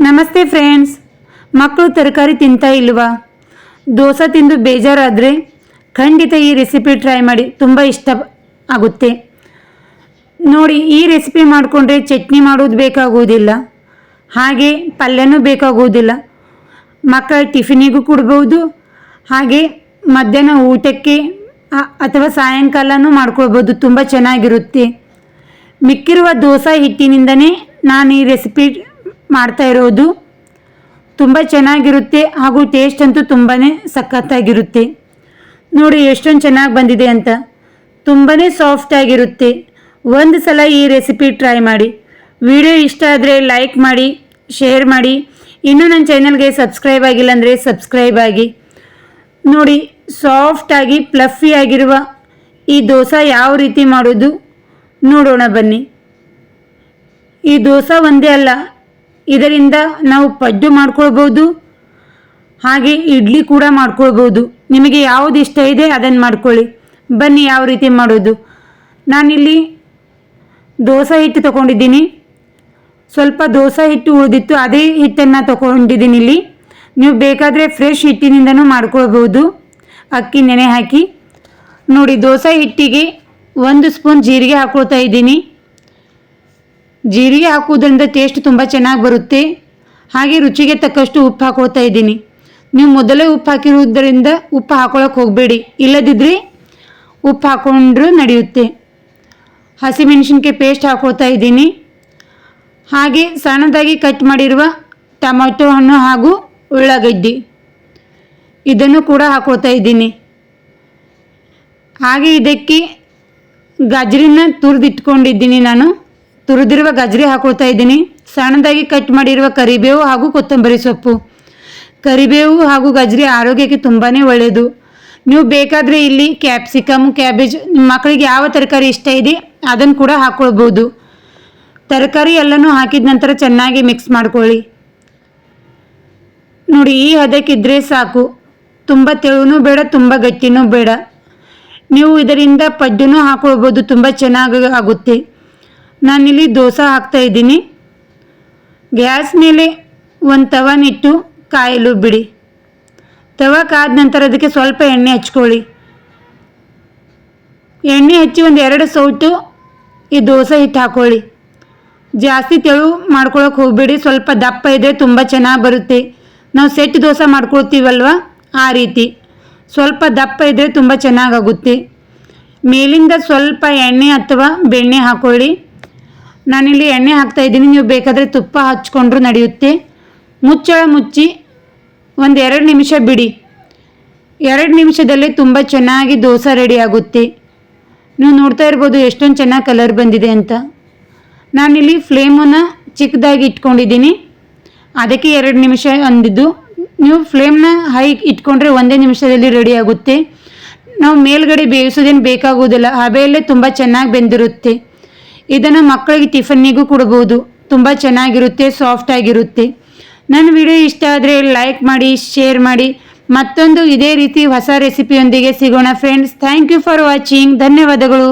ನಮಸ್ತೆ ಫ್ರೆಂಡ್ಸ್, ಮಕ್ಕಳು ತರಕಾರಿ ತಿಂತಾ ಇಲ್ವಾ? ದೋಸೆ ತಿಂದು ಬೇಜಾರಾದರೆ ಖಂಡಿತ ಈ ರೆಸಿಪಿ ಟ್ರೈ ಮಾಡಿ, ತುಂಬ ಇಷ್ಟ ಆಗುತ್ತೆ. ನೋಡಿ, ಈ ರೆಸಿಪಿ ಮಾಡಿಕೊಂಡ್ರೆ ಚಟ್ನಿ ಮಾಡೋದು ಬೇಕಾಗುವುದಿಲ್ಲ, ಹಾಗೆ ಪಲ್ಯನೂ ಬೇಕಾಗುವುದಿಲ್ಲ. ಮಕ್ಕಳ ಟಿಫಿನಿಗೂ ಕೊಡ್ಬೋದು, ಹಾಗೆ ಮಧ್ಯಾಹ್ನ ಊಟಕ್ಕೆ ಅಥವಾ ಸಾಯಂಕಾಲನೂ ಮಾಡ್ಕೊಳ್ಬೋದು. ತುಂಬ ಚೆನ್ನಾಗಿರುತ್ತೆ. ಮಿಕ್ಕಿರುವ ದೋಸೆ ಹಿಟ್ಟಿನಿಂದನೇ ನಾನು ಈ ರೆಸಿಪಿ ಮಾಡ್ತಾ ಇರೋದು. ತುಂಬ ಚೆನ್ನಾಗಿರುತ್ತೆ ಹಾಗೂ ಟೇಸ್ಟ್ ಅಂತೂ ತುಂಬಾ ಸಖತ್ತಾಗಿರುತ್ತೆ. ನೋಡಿ ಎಷ್ಟೊಂದು ಚೆನ್ನಾಗಿ ಬಂದಿದೆ ಅಂತ. ತುಂಬಾ ಸಾಫ್ಟ್ ಆಗಿರುತ್ತೆ. ಒಂದು ಸಲ ಈ ರೆಸಿಪಿ ಟ್ರೈ ಮಾಡಿ. ವಿಡಿಯೋ ಇಷ್ಟ ಆದರೆ ಲೈಕ್ ಮಾಡಿ, ಶೇರ್ ಮಾಡಿ. ಇನ್ನೂ ನನ್ನ ಚಾನಲ್ಗೆ ಸಬ್ಸ್ಕ್ರೈಬ್ ಆಗಿಲ್ಲ ಅಂದರೆ ಸಬ್ಸ್ಕ್ರೈಬ್ ಆಗಿ. ನೋಡಿ, ಸಾಫ್ಟಾಗಿ ಫ್ಲಫಿ ಆಗಿರುವ ಈ ದೋಸೆ ಯಾವ ರೀತಿ ಮಾಡೋದು ನೋಡೋಣ ಬನ್ನಿ. ಈ ದೋಸೆ ಒಂದೇ ಅಲ್ಲ, ಇದರಿಂದ ನಾವು ಪಡ್ಡು ಮಾಡ್ಕೊಳ್ಬೋದು, ಹಾಗೆ ಇಡ್ಲಿ ಕೂಡ ಮಾಡ್ಕೊಳ್ಬೋದು. ನಿಮಗೆ ಯಾವುದು ಇಷ್ಟ ಇದೆ ಅದನ್ನು ಮಾಡ್ಕೊಳ್ಳಿ. ಬನ್ನಿ ಯಾವ ರೀತಿ ಮಾಡೋದು. ನಾನಿಲ್ಲಿ ದೋಸೆ ಹಿಟ್ಟು ತೊಗೊಂಡಿದ್ದೀನಿ. ಸ್ವಲ್ಪ ದೋಸೆ ಹಿಟ್ಟು ಉಳಿದಿತ್ತು, ಅದೇ ಹಿಟ್ಟನ್ನು ತೊಗೊಂಡಿದ್ದೀನಿ ಇಲ್ಲಿ. ನೀವು ಬೇಕಾದರೆ ಫ್ರೆಶ್ ಹಿಟ್ಟಿನಿಂದನೂ ಮಾಡ್ಕೊಳ್ಬೋದು, ಅಕ್ಕಿ ನೆನೆ ಹಾಕಿ. ನೋಡಿ, ದೋಸೆ ಹಿಟ್ಟಿಗೆ 1 ಸ್ಪೂನ್ ಜೀರಿಗೆ ಹಾಕ್ಕೊಳ್ತಾ ಇದ್ದೀನಿ. ಜೀರಿಗೆ ಹಾಕೋದ್ರಿಂದ ಟೇಸ್ಟ್ ತುಂಬ ಚೆನ್ನಾಗಿ ಬರುತ್ತೆ. ಹಾಗೆ ರುಚಿಗೆ ತಕ್ಕಷ್ಟು ಉಪ್ಪು ಹಾಕ್ಕೊಳ್ತಾ ಇದ್ದೀನಿ. ನೀವು ಮೊದಲೇ ಉಪ್ಪು ಹಾಕಿರೋದ್ರಿಂದ ಉಪ್ಪು ಹಾಕೊಳ್ಳೋಕೆ ಹೋಗಬೇಡಿ, ಇಲ್ಲದಿದ್ದರೆ ಉಪ್ಪು ಹಾಕ್ಕೊಂಡ್ರೂ ನಡೆಯುತ್ತೆ. ಹಸಿಮೆಣಸಿನ್ಕಾಯಿ ಪೇಸ್ಟ್ ಹಾಕ್ಕೊಳ್ತಾ ಇದ್ದೀನಿ. ಹಾಗೆ ಸಣ್ಣದಾಗಿ ಕಟ್ ಮಾಡಿರುವ ಟೊಮೆಟೊ ಹಣ್ಣು ಹಾಗೂ ಉಳ್ಳಾಗಡ್ಡಿ ಇದನ್ನು ಕೂಡ ಹಾಕ್ಕೊಳ್ತಾ ಇದ್ದೀನಿ. ಹಾಗೆ ಇದಕ್ಕೆ ಗಜ್ರಿನ ತುರಿದಿಟ್ಕೊಂಡಿದ್ದೀನಿ. ನಾನು ತುರಿದಿರುವ ಗಜ್ರಿ ಹಾಕ್ಕೊಳ್ತಾ ಇದ್ದೀನಿ. ಸಣ್ಣದಾಗಿ ಕಟ್ ಮಾಡಿರುವ ಕರಿಬೇವು ಹಾಗೂ ಕೊತ್ತಂಬರಿ ಸೊಪ್ಪು. ಕರಿಬೇವು ಹಾಗೂ ಗಜ್ರಿ ಆರೋಗ್ಯಕ್ಕೆ ತುಂಬಾ ಒಳ್ಳೆಯದು. ನೀವು ಬೇಕಾದರೆ ಇಲ್ಲಿ ಕ್ಯಾಪ್ಸಿಕಮ್, ಕ್ಯಾಬೇಜ್, ನಿಮ್ಮ ಮಕ್ಕಳಿಗೆ ಯಾವ ತರಕಾರಿ ಇಷ್ಟ ಇದೆ ಅದನ್ನು ಕೂಡ ಹಾಕ್ಕೊಳ್ಬೋದು. ತರಕಾರಿ ಎಲ್ಲನೂ ಹಾಕಿದ ನಂತರ ಚೆನ್ನಾಗಿ ಮಿಕ್ಸ್ ಮಾಡ್ಕೊಳ್ಳಿ. ನೋಡಿ, ಈ ಹದಕ್ಕಿದ್ರೆ ಸಾಕು. ತುಂಬ ತೆಳುನೂ ಬೇಡ, ತುಂಬ ಗಟ್ಟಿನೂ ಬೇಡ. ನೀವು ಇದರಿಂದ ಪಡ್ಡೂ ಹಾಕ್ಕೊಳ್ಬೋದು, ತುಂಬ ಚೆನ್ನಾಗಿ ಆಗುತ್ತೆ. ನಾನಿಲ್ಲಿ ದೋಸೆ ಹಾಕ್ತಾ ಇದ್ದೀನಿ. ಗ್ಯಾಸ್ ಮೇಲೆ ಒಂದು ತವನಿಟ್ಟು ಕಾಯಲು ಬಿಡಿ. ತವ ಕಾದ ನಂತರ ಅದಕ್ಕೆ ಸ್ವಲ್ಪ ಎಣ್ಣೆ ಹಚ್ಕೊಳ್ಳಿ. ಎಣ್ಣೆ ಹಚ್ಚಿ 1-2 ಸೌಟು ಈ ದೋಸೆ ಹಿಟ್ಟು ಹಾಕ್ಕೊಳ್ಳಿ. ಜಾಸ್ತಿ ತೆಳು ಮಾಡ್ಕೊಳಕ್ಕೆ ಹೋಗಬೇಡಿ, ಸ್ವಲ್ಪ ದಪ್ಪ ಇದ್ದರೆ ತುಂಬ ಚೆನ್ನಾಗಿ ಬರುತ್ತೆ. ನಾವು ಸೆಟ್ ದೋಸೆ ಮಾಡ್ಕೊಳ್ತೀವಲ್ವ, ಆ ರೀತಿ ಸ್ವಲ್ಪ ದಪ್ಪ ಇದ್ದರೆ ತುಂಬ ಚೆನ್ನಾಗಾಗುತ್ತೆ. ಮೇಲಿಂದ ಸ್ವಲ್ಪ ಎಣ್ಣೆ ಅಥವಾ ಬೆಣ್ಣೆ ಹಾಕ್ಕೊಳ್ಳಿ. ನಾನಿಲ್ಲಿ ಎಣ್ಣೆ ಹಾಕ್ತಾ ಇದ್ದೀನಿ, ನೀವು ಬೇಕಾದರೆ ತುಪ್ಪ ಹಚ್ಕೊಂಡ್ರೂ ನಡೆಯುತ್ತೆ. ಮುಚ್ಚಳ ಮುಚ್ಚಿ 1-2 ನಿಮಿಷ ಬಿಡಿ. 2 ನಿಮಿಷದಲ್ಲೇ ತುಂಬ ಚೆನ್ನಾಗಿ ದೋಸೆ ರೆಡಿ ಆಗುತ್ತೆ. ನೀವು ನೋಡ್ತಾ ಇರ್ಬೋದು ಎಷ್ಟೊಂದು ಚೆನ್ನಾಗಿ ಕಲರ್ ಬಂದಿದೆ ಅಂತ. ನಾನಿಲ್ಲಿ ಫ್ಲೇಮನ್ನು ಚಿಕ್ಕದಾಗಿ ಇಟ್ಕೊಂಡಿದ್ದೀನಿ, ಅದಕ್ಕೆ 2 ನಿಮಿಷ ಅಂದಿದ್ದು. ನೀವು ಫ್ಲೇಮ್ನ ಹೈ ಇಟ್ಕೊಂಡ್ರೆ 1 ನಿಮಿಷದಲ್ಲಿ ರೆಡಿ ಆಗುತ್ತೆ. ನಾವು ಮೇಲ್ಗಡೆ ಬೇಯಿಸೋದೇನು ಬೇಕಾಗೋದಿಲ್ಲ, ಹಬೆಯಲ್ಲೇ ತುಂಬ ಚೆನ್ನಾಗಿ ಬೆಂದಿರುತ್ತೆ. ಇದನ್ನು ಮಕ್ಕಳಿಗೆ ಟಿಫನ್ನಿಗೂ ಕೊಡ್ಬೋದು, ತುಂಬ ಚೆನ್ನಾಗಿರುತ್ತೆ, ಸಾಫ್ಟ್ ಆಗಿರುತ್ತೆ. ನನ್ನ ವಿಡಿಯೋ ಇಷ್ಟ ಆದರೆ ಲೈಕ್ ಮಾಡಿ, ಶೇರ್ ಮಾಡಿ. ಮತ್ತೊಂದು ಇದೇ ರೀತಿ ಹೊಸ ರೆಸಿಪಿಯೊಂದಿಗೆ ಸಿಗೋಣ friends. Thank you for watching. ಧನ್ಯವಾದಗಳು.